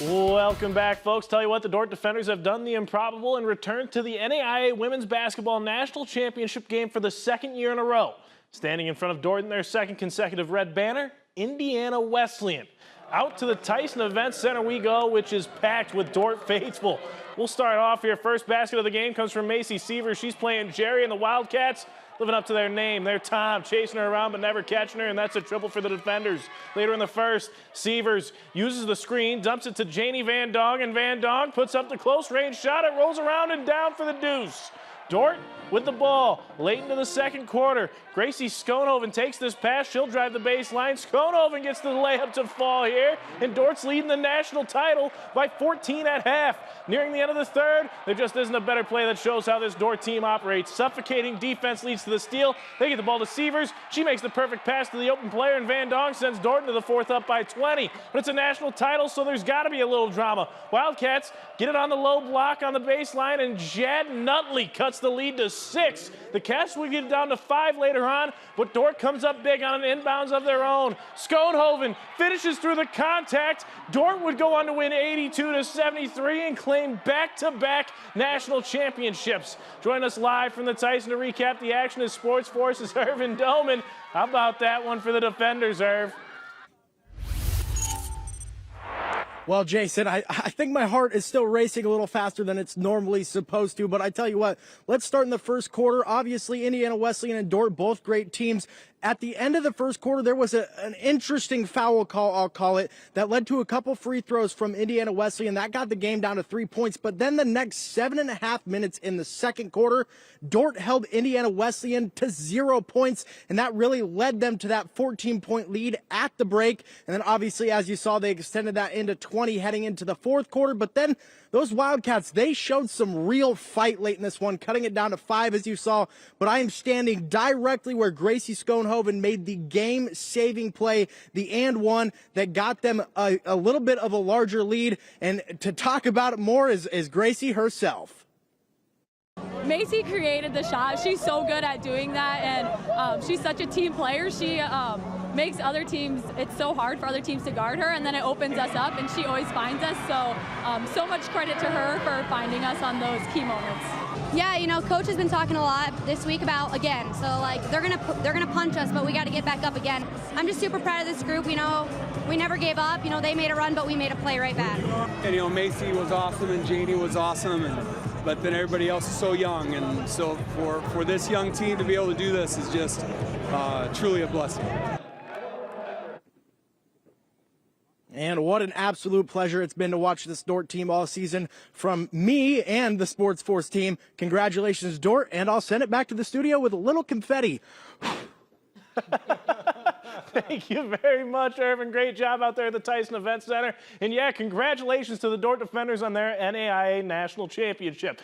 Welcome back, folks. Tell you what, the Dordt defenders have done the improbable and returned to the NAIA Women's Basketball National Championship game for the second year in a row. Standing in front of Dordt in their second consecutive red banner, Indiana Wesleyan. Out to the Tyson Event Center we go, which is packed with Dordt faithful. We'll start off here. First basket of the game comes from Macy Seavers. She's playing Jerry and the Wildcats, living up to their name. They're Tom, chasing her around but never catching her, and that's a triple for the defenders. Later in the first, Seavers uses the screen, dumps it to Janie Van Dong, and Van Dong puts up the close-range shot. It rolls around and down for the deuce. Dordt with the ball late into the second quarter. Gracie Schoenhoven takes this pass. She'll drive the baseline. Schoenhoven gets the layup to fall here, and Dordt's leading the national title by 14 at half. Nearing the end of the third, there just isn't a better play that shows how this Dordt team operates. Suffocating defense leads to the steal. They get the ball to Seavers. She makes the perfect pass to the open player, and Van Dong sends Dordt into the fourth up by 20. But it's a national title, so there's got to be a little drama. Wildcats get it on the low block on the baseline, and Jad Nutley cuts the lead to 6. The Cats would get it down to 5 later on, but Dordt comes up big on an inbounds of their own. Schoenhoven finishes through the contact. Dordt would go on to win 82-73 and claim back-to-back national championships. Join us live from the Tyson to recap the action as Sports Force's Irvin Doman. How about that one for the defenders, Irv? Well, Jason, I think my heart is still racing a little faster than it's normally supposed to, but I tell you what, let's start in the first quarter. Obviously, Indiana Wesleyan and Dordt, both great teams. At the end of the first quarter, there was an interesting foul call, I'll call it, that led to a couple free throws from Indiana Wesleyan. That got the game down to 3 points. But then the next 7.5 minutes in the second quarter, Dordt held Indiana Wesleyan to 0 points, and that really led them to that 14-point lead at the break. And then obviously, as you saw, they extended that into 20 heading into the fourth quarter. But then those Wildcats, they showed some real fight late in this one, cutting it down to 5, as you saw. But I am standing directly where Gracie Schoenhoven made the game-saving play, the and one that got them a little bit of a larger lead. And to talk about it more is Gracie herself. Macy created the shot. She's so good at doing that, and she's such a team player. She makes other teams, it's so hard for other teams to guard her, and then it opens us up, and she always finds us. So much credit to her for finding us on those key moments. Yeah, you know, coach has been talking a lot this week about again. So like they're gonna punch us, but we got to get back up again. I'm just super proud of this group. You know, we never gave up. You know, they made a run, but we made a play right back. And you know, Macy was awesome, and Janie was awesome, but then everybody else is so young, and so for this young team to be able to do this is just truly a blessing. And what an absolute pleasure it's been to watch this Dordt team all season from me and the Sports Force team. Congratulations, Dordt, and I'll send it back to the studio with a little confetti. Thank you very much, Irvin. Great job out there at the Tyson Event Center. And yeah, congratulations to the Dordt defenders on their NAIA National Championship.